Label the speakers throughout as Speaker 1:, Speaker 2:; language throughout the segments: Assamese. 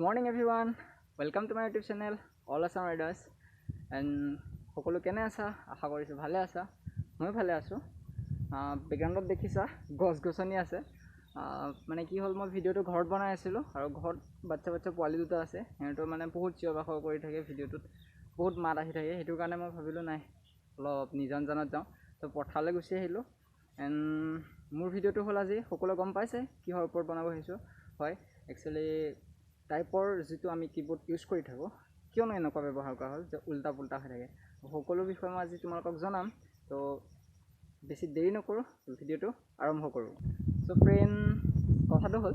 Speaker 1: morning everyone, welcome to my YouTube channel All Assam Riders and সকলো কেনে আছা আশা কৰিছো ভালে আছা মই ভালে আছো বেকগ্ৰাউণ্ডত দেখিছা গছ গছনি আছে মানে কি হল মই ভিডিওটো ঘৰত বনাই আছিলো আৰু ঘৰত বাচ্চা পোৱালি দুটা আছে হেটো মানে বহুত চিঞৰ-বাখৰ কৰি থাকে ভিডিওটোত বহুত মাত আহি থাকে হেতু কাৰণে মই ভাবিলো নাই অলপ নিজন জানত যাও তো পথাৰলৈ গুছি আহিলো এণ্ড মোৰ ভিডিওটো হল আজি সকলো গম পাইছে কিহৰ ওপৰত বনাব হৈছো হয় একচুয়ালি টাইপৰ যেটো আমি কিবোৰ্ড ইউজ কৰি থাকো কিয়নো এনেকুৱা ব্যৱহাৰ কৰা হল যে উল্টা পুল্টা হৈ থাকে সকলো বিষয় মই আজি তোমালোকক জনাম তো বেছি দেৰি নকৰো ভিডিওটো আৰম্ভ কৰো সো ফ্ৰেন্ড কথাটো হল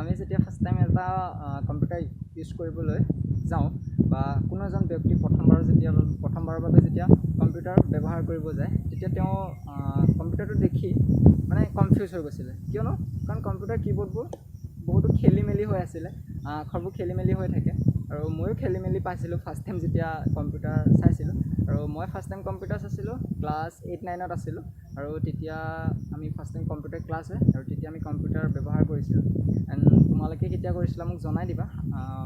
Speaker 1: আমি যেতিয়া ফাৰ্স্ট টাইম এটা কম্পিউটাৰ ইউজ কৰিবলৈ যাও বা কোনো এজন ব্যক্তি প্ৰথমবাৰৰ বাবে যেতিয়া কম্পিউটাৰ ব্যৱহাৰ কৰিব যায় তেতিয়া তেওঁ কম্পিউটাৰটো দেখি মানে কনফিউজ হৈ গৈছিল কিয়নো কাৰণ কম্পিউটাৰ কিবোৰ্ডবোৰ বহুতো খেলি-মেলি হৈ আছিল আখৰবোৰ খেলি-মেলি হৈ থাকে আৰু ময়ো খেলি-মেলি পাইছিলো ফাৰ্স্ট টাইম যেতিয়া কম্পিউটাৰ চাইছিলো আৰু মই ফাৰ্স্ট টাইম কম্পিউটাৰ চাইছিলো ক্লাছ 8 9 ত আছিল আৰু তেতিয়া আমি ফাৰ্স্ট টাইম কম্পিউটাৰ ক্লাছ হয় আৰু তেতিয়া আমি কম্পিউটাৰ ব্যৱহাৰ কৰিছিলো এণ্ড তোমালোকে কেতিয়া কৰিছিলা মোক জনাই দিবা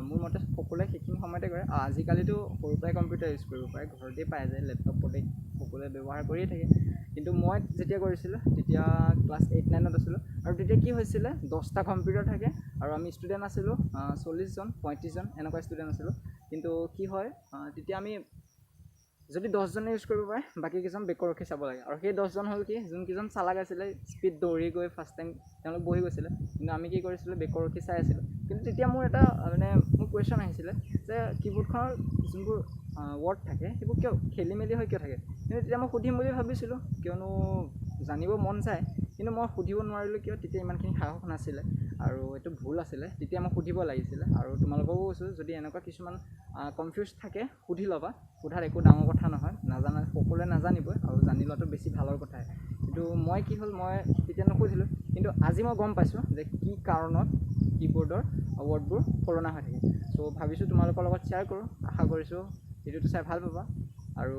Speaker 1: মোৰ মতে সকলোৱে সেইখিনি সময়তে কৰে আজিকালিতো সৰু পৰাই কম্পিউটাৰ ইউজ কৰিব পাৰে ঘৰতে পাই যায় লেপটপতে সকলোৱে ব্যৱহাৰ কৰিয়ে থাকে কিন্তু মই যেতিয়া কৰিছিলো তেতিয়া ক্লাছ 8 9 ত আছিল আৰু তেতিয়া কি হৈছিল 10টা কম্পিউটাৰ থাকে আৰু আমি ষ্টুডেন্ট আছিল 40 জন 35 জন এনেকুৱা ষ্টুডেন্ট আছিল কিন্তু কি হয় তেতিয়া আমি যদি 10 জনে ইউজ কৰিব পাৰে বাকি কিজন বেকৰ ৰখি চাব লাগে আৰু সেই 10 জন হল কি যোন কিজন চালাক আছিল স্পিড দৌৰি গৈ ফাৰ্স্ট টাইম তেওঁলোক বহি গৈছিল কিন্তু আমি কি কৰিছিলো বেকৰ ৰখি চাই আছিল কিন্তু তেতিয়া মোৰ এটা মানে মোৰ কোৱেশ্চন আহিছিল যে কিবোৰ্ডখনৰ যোনবোৰ ওয়াৰ্ড থাকে সেইবোৰ কিয় খেলি-মেলি হৈ কিয় থাকে কিন্তু তেতিয়া মই সুধিম বুলি ভাবিছিলো কিয়নো জানিব মন যায় কিন্তু মই সুধিব নোৱাৰিলো কিয় তেতিয়া ইমানখিনি সাহস নাছিল আৰু এটো ভুল আছিল তেতিয়া মই সুধিব লাগিছিল আৰু তোমালোকও কৈছো যদি এনেকুৱা কিছুমান কনফিউজ থাকে সুধি লবা সুধাৰ একো ডাঙৰ কথা নহয় নাজানা সকলোৱে নাজানিব আৰু জানি লোৱাটো বেছি ভালৰ কথা কিন্তু মই কি হল মই তেতিয়া নকৈছিলো কিন্তু আজি মই গম পাইছো যে কি কাৰণত কিবোৰ্ডৰ ওয়াৰ্ডবোৰ পুৰণা হৈ থাকে সো ভাবিছো তোমালোকৰ লগত শেয়াৰ কৰো আশা কৰিছো ভিডিওটো চাই ভাল পাবা আৰু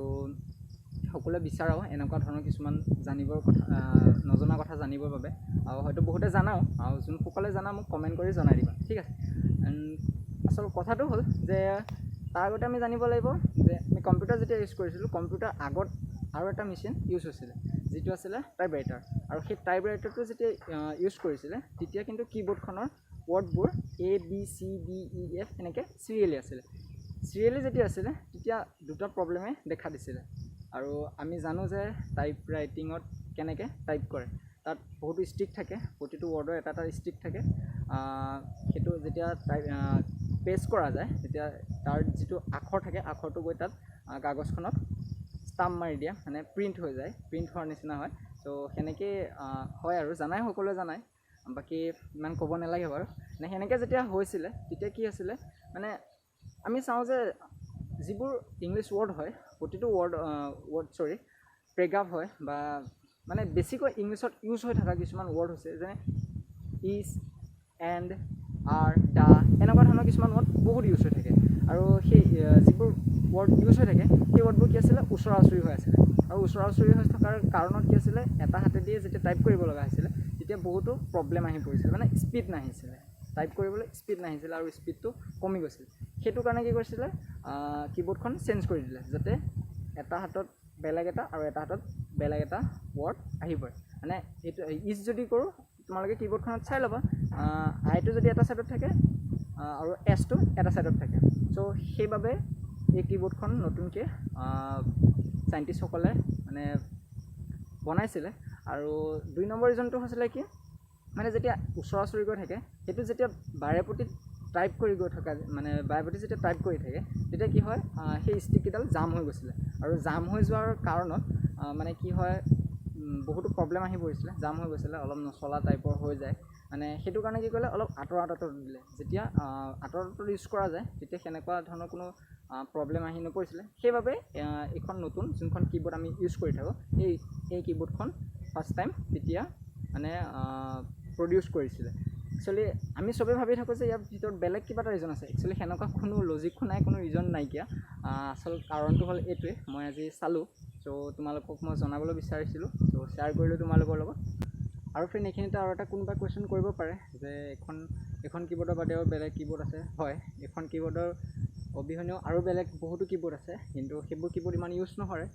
Speaker 1: সকলোৱে বিচাৰাও এনেকুৱা ধৰণৰ কিছুমান জানিবৰ কথা নজনা কথা জানিবৰ বাবে আৰু হয়তো বহুতে জানাও আৰু যোন সকলে জানা মোক কমেন্ট কৰি জনাই দিবা ঠিক আছে আসল কথাটো হল যে তাৰ আগতে আমি জানিব লাগিব যে আমি কম্পিউটাৰ যেতিয়া ইউজ কৰিছিলো কম্পিউটাৰ আগত আৰু এটা মেচিন ইউজ হৈছিল যেটো আছিল টাইপৰাইটাৰ আৰু সেই টাইপৰাইটাৰটো যেতিয়া ইউজ কৰিছিল তেতিয়া কিন্তু কিবোৰ্ডখনৰ ওয়াৰ্ডবোৰ A B C D E F এনেকৈ সিৰিয়ালি আছিল সিৰিয়ালি যেতিয়া আছিল তেতিয়া দুটা প্ৰবলেমে দেখা দিছিল আৰু আমি জানো যে টাইপ ৰাইটিংত কেনেকৈ টাইপ কৰে তাত বহুত ষ্টিক থাকে প্ৰতিটো ওয়াৰ্ডৰ এটা ষ্টিক থাকে হেতু যেতিয়া পেস্ট কৰা যায় তেতিয়া তাৰ যেটো আখৰ থাকে আখৰটো গৈ তাত কাগজখনত ষ্টাম্প মাৰি দিয়া মানে প্ৰিন্ট হৈ যায় প্ৰিন্ট হোৱাৰ নিচিনা হয় সো হেনেকে হয় আৰু জানাই সকলোৱে জানাই বাকি ইমান ক'ব নালাগে বাৰু মানে হেনেকে যেতিয়া হৈছিল তেতিয়া কি আছিল মানে আমি চাও যে যিবোৰ ইংলিশ ওয়াৰ্ড হয় প্ৰতিটো ওয়াৰ্ড প্ৰেগ্ৰাফ হয় বা মানে বেছিকৈ ইংলিশত ইউজ হৈ থকা কিছুমান ওয়াৰ্ড হৈছে যেনে ইজ এণ্ড আৰ দা এনেকুৱা ধৰণৰ কিছুমান ওয়াৰ্ড বহুত ইউজ হৈ থাকে আৰু সেই যিবোৰ ওয়াৰ্ড ইউজ হৈ থাকে সেই ওয়াৰ্ডবোৰ কি আছিল উচৰা-উচৰি হৈ আছিল আৰু উচৰা-উচৰি হৈ থকাৰ কাৰণত কি আছিল এটা হাতে দিয়ে যেতিয়া টাইপ কৰিব লগা হৈছিল তেতিয়া বহুতো প্ৰবলেম আহি পৰিছিল মানে স্পিড নাহিছিল টাইপ কৰিবলৈ স্পিড নাহিছিল আৰু স্পিডটো কমি গৈছিল হেতু কাৰণে কি কৰিছিল কিবোৰ্ডখন চেঞ্জ কৰি দিলে যাতে এটা হাতত বেলেগ এটা আৰু এটা হাতত বেলেগ এটা ওয়াৰ্ড আহি পৰে মানে এটো ইজ যদি কৰো তোমালোকে কিবোৰ্ডখনত চাই লবা আইটো যদি এটা সাইডত থাকে আৰু এস টো এটা সাইডত থাকে সো সেইভাবে এই কিবোৰ্ডখন নতুনকৈ সাইন্টিষ্ট সকলে মানে বনাইছিল আৰু দুই নম্বৰ ৰিজনটো হৈছিল কি মানে যেতিয়া উচৰা-উচৰি গৈ থাকে হেতু যেতিয়া বাৰেপতি টাইপ কৰি গৈ থকা মানে বাৰেপতি যেতিয়া টাইপ কৰি থাকে তেতিয়া কি হয় সেই ষ্টিক কিডাল জাম হৈ গৈছিল আৰু জাম হৈ যোৱাৰ কাৰণত মানে কি হয় বহুতো প্ৰবলেম আহি পৰিছিল জাম হৈ গৈছিল অলপ নচলা টাইপৰ হৈ যায় মানে হেতু কাৰণে কি কৰিলে অলপ আঁতৰ দিলে যেতিয়া আঁতৰ ইউজ কৰা যায় তেতিয়া হেনেকুৱা ধৰণৰ কোনো প্ৰবলেম আহি নপৰিছিল সেইভাবে এখন নতুন যোনখন কিবোৰ্ড আমি ইউজ কৰি থাকো এই কিবোৰ্ডখন ফাৰ্স্ট টাইম তেতিয়া মানে প্ৰডিউস কৰিছিল একচুয়ালি আমি সবে ভাবি থাকো যে ইয়াৰ ভিতৰত বেলেগ কিবা এটা ৰিজন আছে একচুয়ালি হেনেকুৱা কোনো লজিক নাই কোনো ৰিজন নাইকিয়া আসল কাৰণটো হল এইটোৱে মই আজি চালো সো তোমালোকক মই জনাবলৈ বিচাৰিছিলো সো শেয়াৰ কৰিলো তোমালোকৰ লগত আৰু ফ্ৰেন্ড এইখিনিতে আৰু এটা কোনোবা কোৱেশ্চন কৰিব পাৰে যে এখন এইখন কীবৰ্ডৰ বাদেও বেলেগ কীবৰ্ড আছে হয়, এইখন কীবৰ্ডৰ অবিহনেও আৰু বেলেগ বহুতো কীবৰ্ড আছে, কিন্তু সেইবোৰ কীবৰ্ড ইমান ইউজ নকৰে।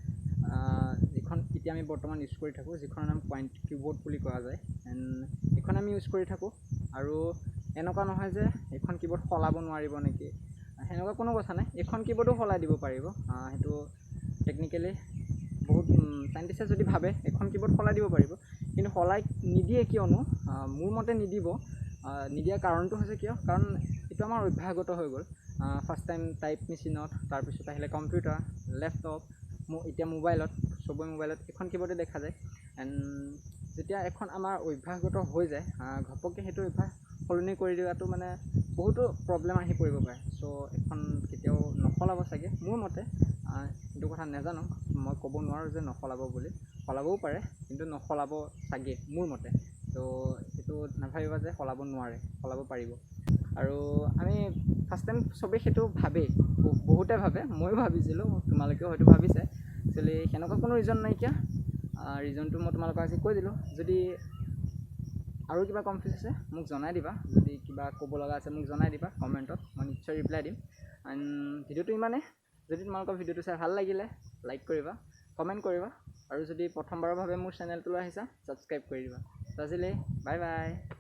Speaker 1: যিখন এতিয়া আমি বৰ্তমান ইউজ কৰি থাকোঁ, যিখনৰ নাম পইণ্ট কীবৰ্ড বুলি কোৱা যায়, এণ্ড এইখন আমি ইউজ কৰি থাকোঁ। আৰু এনেকুৱা নহয় যে এইখন কীবৰ্ড সলাব নোৱাৰিব নেকি, সেনেকুৱা কোনো কথা নাই, এইখন কীবৰ্ডো সলাই দিব পাৰিব। সেইটো টেকনিকেলি বহুত চাইণ্টিষ্টে যদি ভাবে এইখন কীবৰ্ড সলাই দিব পাৰিব, কিন্তু সলাই নিদিয়ে কিয়নো, মোৰ মতে নিদিয়াৰ কাৰণটো হৈছে কিয়, কাৰণ এইটো আমাৰ অভ্যাসগত হৈ গ'ল। ফাৰ্ষ্ট টাইম টাইপ মেচিনত, তাৰপিছত আহিলে কম্পিউটাৰ, লেপটপ, এতিয়া মোবাইলত, চবৰে মোবাইলত এইখন কীবৰ্ডে দেখা যায়। এণ্ড যেতিয়া এখন আমাৰ অভ্যাসগত হৈ যায়, ঘপককৈ সেইটো অভ্যাস সলনি কৰি দিয়াটো মানে বহুতো প্ৰব্লেম আহি পৰিব পাৰে। চ' এখন কেতিয়াও নসলাব চাগে মোৰ মতে, সেইটো কথা নাজানো, মই ক'ব নোৱাৰোঁ যে নসলাব বুলি, সলাবও পাৰে কিন্তু নসলাব চাগে মোৰ মতে। ত' সেইটো নাভাবিবা যে সলাব নোৱাৰে, সলাব পাৰিব। আৰু আমি ফাৰ্ষ্ট টাইম চবেই সেইটো ভাবেই, বহুতে ভাবে, ময়ো ভাবিছিলোঁ, তোমালোকেও হয়তো ভাবিছে। একচুৱেলি সেনেকুৱা কোনো ৰিজন নাইকিয়া, ৰিজনটো মই তোমালোকক আজি কৈ দিলোঁ। যদি আৰু কিবা কনফিউজ আছে মোক জনাই দিবা, যদি কিবা ক'ব লগা আছে মোক জনাই দিবা কমেণ্টত, মই নিশ্চয় ৰিপ্লাই দিম। এণ্ড ভিডিঅ'টো ইমানেই। যদি তোমালোকৰ ভিডিঅ'টো চাই ভাল লাগিলে লাইক কৰিবা, কমেণ্ট কৰিবা, আৰু যদি প্ৰথমবাৰৰ বাবে মোৰ চেনেলটোলৈ আহিছা ছাবস্ক্ৰাইব কৰি দিবা। আজিলৈ বাই বাই।